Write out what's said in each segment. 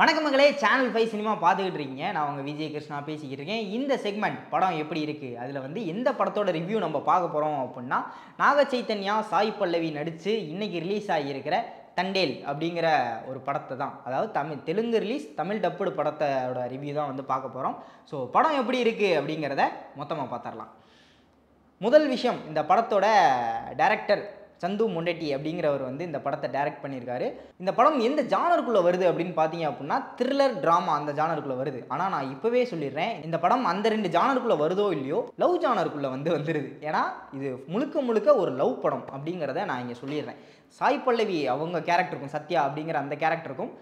வணக்கம் மகளே, channel 5 cinema பார்த்துக்கிட்டு இருக்கீங்க. நான் உங்கள் விஜய் கிருஷ்ணா பேசிக்கிட்டு இருக்கேன். இந்த செக்மெண்ட் படம் எப்படி இருக்குது, அதில் வந்து எந்த படத்தோட ரிவ்யூ நம்ம பார்க்க போகிறோம் அப்படின்னா, நாக சைத்தன்யா, சாய் பல்லவி நடித்து இன்னைக்கு ரிலீஸ் ஆகியிருக்கிற தண்டேல் அப்படிங்கிற ஒரு படத்தை தான், அதாவது தெலுங்கு ரிலீஸ் தமிழ் டப்புடு படத்தோட ரிவ்யூ தான் வந்து பார்க்க போகிறோம். ஸோ படம் எப்படி இருக்குது அப்படிங்கிறத மொத்தமாக பார்த்துடலாம். முதல் விஷயம், இந்த படத்தோட டைரக்டர் சந்து மொண்டட்டி அப்படிங்கிறவர் வந்து இந்த படத்தை டைரக்ட் பண்ணியிருக்காரு. இந்த படம் எந்த ஜானருக்குள்ளே வருது அப்படின்னு பார்த்தீங்க அப்படின்னா, த்ரில்லர் ட்ராமா அந்த ஜானருக்குள்ளே வருது. ஆனால் நான் இப்போவே சொல்லிடுறேன், இந்த படம் அந்த 2 ஜானருக்குள்ளே வருதோ இல்லையோ, லவ் ஜானருக்குள்ளே வந்துடுது. ஏன்னா இது முழுக்க முழுக்க ஒரு லவ் படம் அப்படிங்கிறத நான் இங்கே சொல்லிடுறேன். சாய் பல்லவி அவங்க கேரக்டருக்கும், சத்யா அப்படிங்கிற அந்த கேரக்டருக்கும்,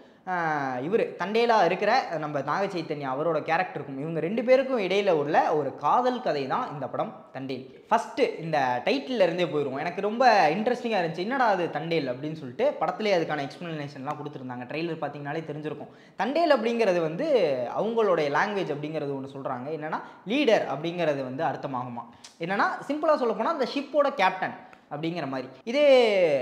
இவர் தண்டேலாக இருக்கிற நம்ம நாக சைத்தன்யா அவரோட கேரக்டருக்கும், இவங்க 2 பேருக்கும் இடையில் உள்ள ஒரு காதல் கதை தான் இந்த படம் தண்டேல். ஃபஸ்ட்டு இந்த டைட்டில் இருந்தே போயிடுவோம். எனக்கு ரொம்ப இன்ட்ரெஸ்டிங்காக இருந்துச்சு, என்னடா அது தண்டேல் அப்படின்னு சொல்லிட்டு. படத்துலேயே அதுக்கான எக்ஸ்ப்ளனேஷன்லாம் கொடுத்துருந்தாங்க. ட்ரெய்லர் பார்த்தீங்கனாலே தெரிஞ்சிருக்கும். தண்டேல் அப்படிங்கிறது வந்து அவங்களுடைய லாங்குவேஜ் அப்படிங்கிறது ஒன்று சொல்கிறாங்க. என்னென்னா லீடர் அப்படிங்கிறது வந்து அர்த்தமாகுமா. என்னென்னா சிம்பிளாக சொல்ல போனால் அந்த ஷிப்போட கேப்டன் அப்படிங்கிற மாதிரி. இதே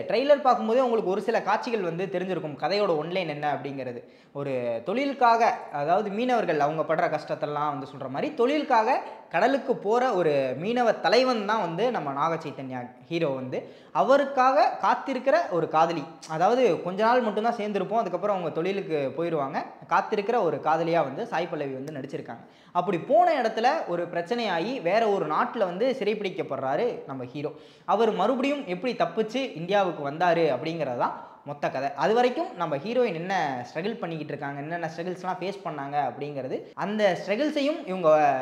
ட்ரெய்லர் பார்க்கும்போதே உங்களுக்கு ஒரு சில காட்சிகள் வந்து தெரிஞ்சிருக்கும். கதையோட ஒன்லைன் என்ன அப்படிங்கிறது, ஒரு தொழிலுக்காக, அதாவது மீனவர்கள் அவங்க படுற கஷ்டத்தெல்லாம் வந்து சொல்கிற மாதிரி, தொழிலுக்காக கடலுக்கு போகிற ஒரு மீனவ தலைவன் தான் வந்து நம்ம நாக சைத்தன்யா ஹீரோ. வந்து அவருக்காக காத்திருக்கிற ஒரு காதலி, அதாவது கொஞ்ச நாள் மட்டும்தான் சேர்ந்துருப்போம், அதுக்கப்புறம் அவங்க தொழிலுக்கு போயிடுவாங்க. காத்திருக்கிற ஒரு காதலியாக வந்து சாய் பல்லவி வந்து நடிச்சிருக்காங்க. அப்படி போன இடத்துல ஒரு பிரச்சனையாகி வேற ஒரு நாட்டில் வந்து சிறைப்பிடிக்கப்படுறாரு நம்ம ஹீரோ. அவர் மறுபடியும் எப்படி தப்பிச்சு இந்தியாவுக்கு வந்தார் அப்படிங்கிறது தான் மொத்த கதை. அது வரைக்கும் நம்ம ஹீரோயின் என்ன ஸ்ட்ரகிள் பண்ணிக்கிட்டு இருக்காங்க, என்னென்ன ஸ்ட்ரகிள்ஸ்லாம் ஃபேஸ் பண்ணாங்க அப்படிங்கிறது, அந்த ஸ்ட்ரகிள்ஸையும்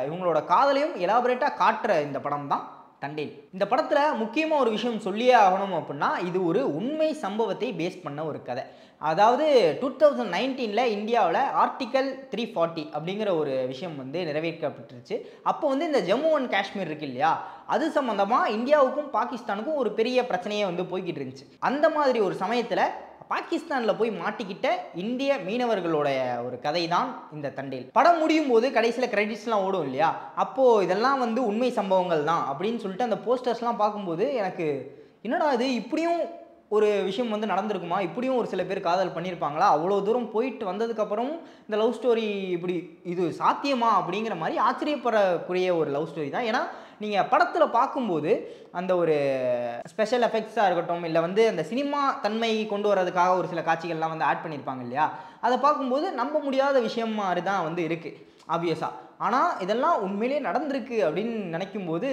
இவங்களோட காதலையும் எலாபரேட்டாக காட்டுற இந்த படம் தான் தண்டேல். இந்த படத்தில் முக்கியமாக ஒரு விஷயம் சொல்லியே ஆகணும் அப்படின்னா, இது ஒரு உண்மை சம்பவத்தை பேஸ் பண்ண ஒரு கதை. அதாவது 2019 இந்தியாவில் ஆர்டிக்கல் 340 அப்படிங்கிற ஒரு விஷயம் வந்து நிறைவேற்றப்பட்டுருச்சு. அப்போ வந்து இந்த ஜம்மு அண்ட் காஷ்மீர் இருக்கு இல்லையா, அது சம்மந்தமாக இந்தியாவுக்கும் பாகிஸ்தானுக்கும் ஒரு பெரிய பிரச்சனையே வந்து போய்கிட்டு இருந்துச்சு. அந்த மாதிரி ஒரு சமயத்தில் பாகிஸ்தானில் போய் மாட்டிக்கிட்ட இந்திய மீனவர்களோட ஒரு கதை தான் இந்த தண்டேல். படம் முடியும் போது கடைசியில் கிரெடிட்ஸ்லாம் ஓடும் இல்லையா, அப்போது இதெல்லாம் வந்து உண்மை சம்பவங்கள் தான் அப்படின்னு சொல்லிட்டு அந்த போஸ்டர்ஸ்லாம் பார்க்கும்போது எனக்கு என்னடா இது, இப்படியும் ஒரு விஷயம் வந்து நடந்திருக்குமா, இப்படியும் ஒரு சில பேர் காதல் பண்ணியிருப்பாங்களா, அவ்வளோ தூரம் போயிட்டு வந்ததுக்கப்புறம் இந்த லவ் ஸ்டோரி இப்படி இது சாத்தியமா அப்படிங்கிற மாதிரி ஆச்சரியப்படக்கூடிய ஒரு லவ் ஸ்டோரி தான். ஏன்னா நீங்கள் படத்தில் பார்க்கும்போது அந்த ஒரு ஸ்பெஷல் எஃபெக்ட்ஸாக இருக்கட்டும், இல்லை வந்து அந்த சினிமா தன்மை கொண்டு வரதுக்காக ஒரு சில காட்சிகள்லாம் வந்து ஆட் பண்ணியிருப்பாங்க இல்லையா, அதை பார்க்கும்போது நம்ப முடியாத விஷயம் மாதிரி தான் வந்து இருக்குது ஆப்வியஸாக. ஆனால் இதெல்லாம் உண்மையிலேயே நடந்திருக்கு அப்படின்னு நினைக்கும் போது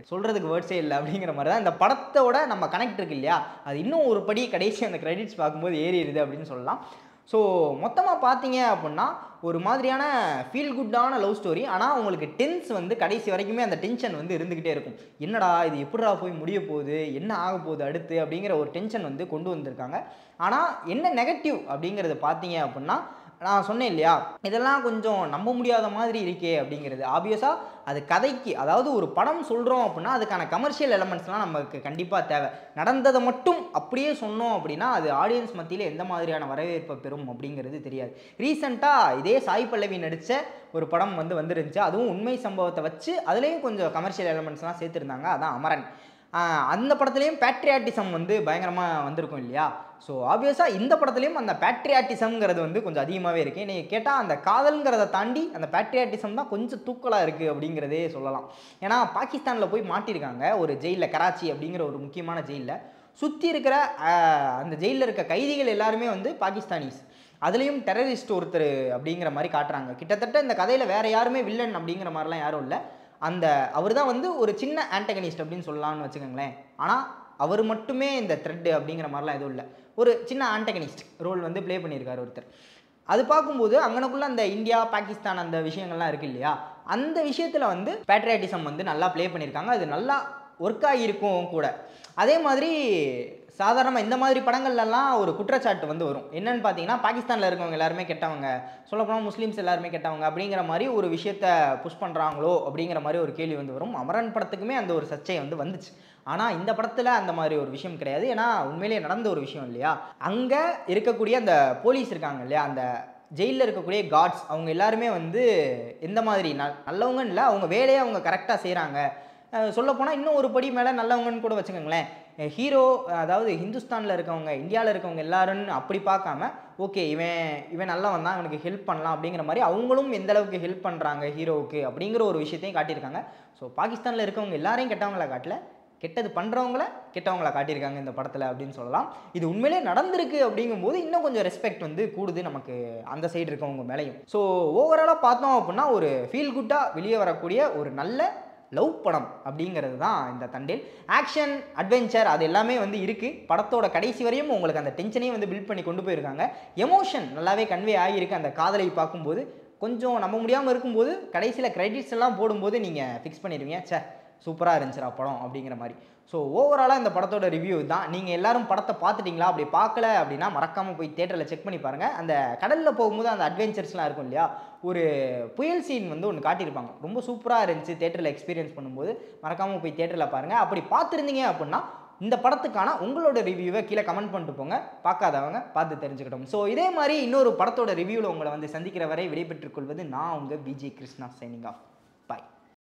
சொல்கிறதுக்கு வேர்ட்ஸே இல்லை அப்படிங்கிற மாதிரி தான் இந்த படத்தோட நம்ம கனெக்ட் இருக்கு இல்லையா, அது இன்னும் ஒரு படி கடைசி அந்த கிரெடிட்ஸ் பார்க்கும்போது ஏறிடுது அப்படின்னு சொல்லலாம். ஸோ மொத்தமாக பார்த்தீங்க அப்படின்னா ஒரு மாதிரியான ஃபீல் குட்டான லவ் ஸ்டோரி. ஆனால் உங்களுக்கு டென்ஸ் வந்து கடைசி வரைக்குமே அந்த டென்ஷன் வந்து இருந்துக்கிட்டே இருக்கும். என்னடா இது எப்படிடா போய் முடிய போகுது, என்ன ஆக போகுது அடுத்து அப்படிங்கிற ஒரு டென்ஷன் வந்து கொண்டு வந்திருக்காங்க. ஆனால் என்ன நெகட்டிவ் அப்படிங்கிறது பார்த்தீங்க அப்படின்னா, நான் சொன்னேன் இல்லையா, இதெல்லாம் கொஞ்சம் நம்ப முடியாத மாதிரி இருக்கே அப்படிங்கிறது. ஆப்வியஸாக அது கதைக்கு, அதாவது ஒரு படம் சொல்கிறோம் அப்படின்னா அதுக்கான கமர்ஷியல் எலமெண்ட்ஸ்லாம் நமக்கு கண்டிப்பாக தேவை. நடந்ததை மட்டும் அப்படியே சொன்னோம் அப்படின்னா அது ஆடியன்ஸ் மத்தியில் எந்த மாதிரியான வரவேற்பை பெறும் அப்படிங்கிறது தெரியாது. ரீசெண்டாக இதே சாய் பல்லவி நடித்த ஒரு படம் வந்து வந்துருந்துச்சு, அதுவும் உண்மை சம்பவத்தை வச்சு அதுலேயும் கொஞ்சம் கமர்ஷியல் எலமெண்ட்ஸ்லாம் சேர்த்துருந்தாங்க, அதான் அமரன். அந்த படத்துலேயும் பேட்ரியாட்டிசம் வந்து பயங்கரமாக வந்திருக்கும் இல்லையா. ஸோ ஆப்வியஸாக இந்த படத்துலேயும் அந்த பேட்ரியாட்டிசம்ங்கிறது வந்து கொஞ்சம் அதிகமாகவே இருக்குது. நீங்கள் கேட்டால் அந்த காதல்ங்கிறத தாண்டி அந்த பேட்ரியாட்டிசம் தான் கொஞ்சம் தூக்கலாக இருக்குது அப்படிங்கிறதே சொல்லலாம். ஏன்னா பாகிஸ்தானில் போய் மாட்டியிருக்காங்க ஒரு ஜெயிலில், கராச்சி அப்படிங்கிற ஒரு முக்கியமான ஜெயிலில். சுற்றி இருக்கிற அந்த ஜெயிலில் இருக்க கைதிகள் எல்லாருமே வந்து பாகிஸ்தானிஸ், அதுலேயும் டெரரிஸ்ட் ஒருத்தர் அப்படிங்கிற மாதிரி காட்டுறாங்க. கிட்டத்தட்ட இந்த கதையில் வேறு யாருமே வில்லன் அப்படிங்கிற மாதிரிலாம் யாரும் இல்லை. அவர் தான் வந்து ஒரு சின்ன ஆன்டகனிஸ்ட் அப்படின்னு சொல்லலாம்னு வச்சுக்கோங்களேன். ஆனால் அவர் மட்டுமே இந்த த்ரெட்டு அப்படிங்கிற மாதிரிலாம் எதுவும் இல்லை. ஒரு சின்ன ஆன்டகனிஸ்ட் ரோல் வந்து ப்ளே பண்ணியிருக்காரு ஒருத்தர். அது பார்க்கும்போது அங்கனக்குள்ளே அந்த இந்தியா பாகிஸ்தான் அந்த விஷயங்கள்லாம் இருக்குது இல்லையா, அந்த விஷயத்தில் வந்து பேட்ரியாட்டிசம் வந்து நல்லா ப்ளே பண்ணியிருக்காங்க. அது நல்லா ஒர்க் ஆகியிருக்கும் கூட. அதே மாதிரி சாதாரணமாக இந்த மாதிரி படங்கள்லாம் ஒரு குற்றச்சாட்டு வந்து வரும். என்னன்னு பார்த்தீங்கன்னா, பாகிஸ்தானில் இருக்கவங்க எல்லாருமே கெட்டவங்க, சொல்லப்போனால் முஸ்லீம்ஸ் எல்லாருமே கெட்டவங்க அப்படிங்கிற மாதிரி ஒரு விஷயத்தை புஷ் பண்ணுறாங்களோ அப்படிங்கிற மாதிரி ஒரு கேள்வி வந்து வரும். அமரன் படத்துக்குமே அந்த ஒரு சர்ச்சை வந்து வந்துச்சு. ஆனால் இந்த படத்தில் அந்த மாதிரி ஒரு விஷயம் கிடையாது. ஏன்னா உண்மையிலேயே நடந்த ஒரு விஷயம் இல்லையா. அங்கே இருக்கக்கூடிய அந்த போலீஸ் இருக்காங்க இல்லையா, அந்த ஜெயிலில் இருக்கக்கூடிய கார்ட்ஸ், அவங்க எல்லாருமே வந்து எந்த மாதிரி நல்லவங்கன்னு இல்லை, அவங்க வேலையை அவங்க கரெக்டாக செய்கிறாங்க. சொல்லப்போனால் இன்னும் ஒரு படி மேலே நல்லவங்கன்னு கூட வச்சுக்கோங்களேன். ஹீரோ அதாவது ஹிந்துஸ்தானில் இருக்கவங்க இந்தியாவில் இருக்கவங்க எல்லாரும் அப்படி பார்க்காம ஓகே இவன் நல்லா வந்தான் இவனுக்கு ஹெல்ப் பண்ணலாம் அப்படிங்கிற மாதிரி அவங்களும் எந்த அளவுக்கு ஹெல்ப் பண்ணுறாங்க ஹீரோவுக்கு அப்படிங்கிற ஒரு விஷயத்தையும் காட்டியிருக்காங்க. ஸோ பாகிஸ்தானில் இருக்கவங்க எல்லாரையும் கெட்டவங்களா காட்டல, கெட்டது பண்ணுறவங்கள கெட்டவங்களா காட்டியிருக்காங்க இந்த படத்தில் அப்படின்னு சொல்லலாம். இது உண்மையிலே நடந்திருக்கு அப்படிங்கும்போது இன்னும் கொஞ்சம் ரெஸ்பெக்ட் வந்து கூடுது நமக்கு அந்த சைடு இருக்கவங்க மேலேயும். ஸோ ஓவராலாக பார்த்தோம் அப்படின்னா ஒரு ஃபீல் குட்டாக வெளியே வரக்கூடிய ஒரு நல்ல லவ் படம் அப்படிங்கிறது தான் இந்த தண்டேல். ஆக்ஷன் அட்வென்ச்சர் அது எல்லாமே வந்து இருக்குது. படத்தோட கடைசி வரையும் உங்களுக்கு அந்த டென்ஷனையும் வந்து பில்ட் பண்ணி கொண்டு போயிருக்காங்க. எமோஷன் நல்லாவே கன்வே ஆகியிருக்கு அந்த காதலை பார்க்கும்போது. கொஞ்சம் நம்ப முடியாமல் இருக்கும்போது கடைசியில் கிரெடிட்ஸ் எல்லாம் போடும்போது நீங்கள் ஃபிக்ஸ் பண்ணிடுவீங்க, சே சூப்பராக இருந்துச்சுடா படம் அப்படிங்கிற மாதிரி. ஸோ ஓவராலாக இந்த படத்தோட ரிவ்யூ தான். நீங்கள் எல்லாரும் படத்தை பார்த்துட்டிங்களா? அப்படி பார்க்கல அப்படின்னா மறக்காமல் போய் தேட்டரில் செக் பண்ணி பாருங்கள். அந்த கடலில் போகும்போது அந்த அட்வென்ச்சர்ஸ்லாம் இருக்கும் இல்லையா, ஒரு புயல் சீன் வந்து ஒன்று காட்டியிருப்பாங்க, ரொம்ப சூப்பராக இருந்துச்சு. தேட்டரில் எக்ஸ்பீரியன்ஸ் பண்ணும்போது மறக்காமல் போய் தேட்டரில் பாருங்கள். அப்படி பார்த்துருந்தீங்க அப்படின்னா இந்த படத்துக்கான உங்களோட ரிவ்யூவை கீழே கமெண்ட் பண்ணிட்டு போங்க, பார்க்காதவங்க பார்த்து தெரிஞ்சுக்கிட்டோம். ஸோ இதே மாதிரி இன்னொரு படத்தோட ரிவ்யூவில் உங்களை வந்து சந்திக்கிற வரை விடைபெற்றுக் கொள்வது நான் உங்கள் விஜய் கிருஷ்ணா, சைனிங் ஆஃப்.